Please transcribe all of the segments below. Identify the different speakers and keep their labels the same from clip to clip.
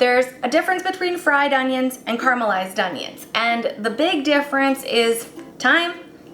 Speaker 1: There's a difference between fried onions and caramelized onions, and the big difference is time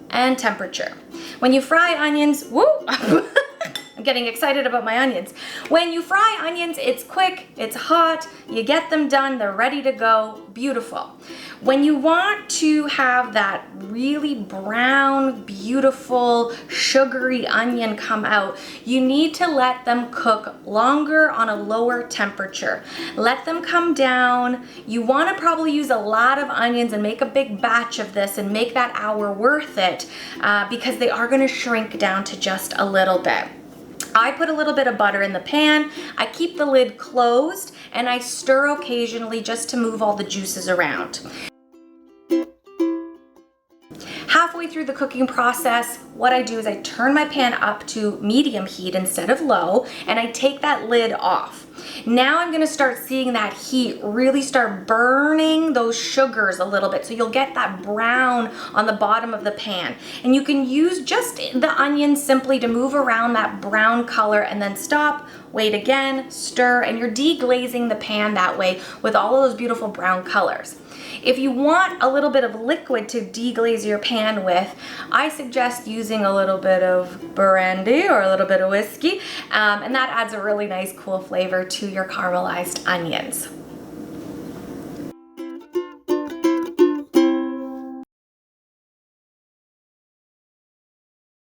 Speaker 1: and temperature. When you fry onions, woo! I'm getting excited about my onions. When you fry onions, it's quick, it's hot, you get them done, they're ready to go, beautiful. When you want to have that really brown, beautiful, sugary onion come out, you need to let them cook longer on a lower temperature. Let them come down. You want to probably use a lot of onions and make a big batch of this and make that hour worth it because they are going to shrink down to just a little bit. I put a little bit of butter in the pan, I keep the lid closed, and I stir occasionally just to move all the juices around. Halfway through the cooking process, what I do is I turn my pan up to medium heat instead of low, and I take that lid off. Now I'm gonna start seeing that heat really start burning those sugars a little bit, so you'll get that brown on the bottom of the pan. And you can use just the onions simply to move around that brown color and then stop, wait again, stir, and you're deglazing the pan that way with all of those beautiful brown colors. If you want a little bit of liquid to deglaze your pan with, I suggest using a little bit of brandy or a little bit of whiskey, and that adds a really nice cool flavor to your caramelized onions.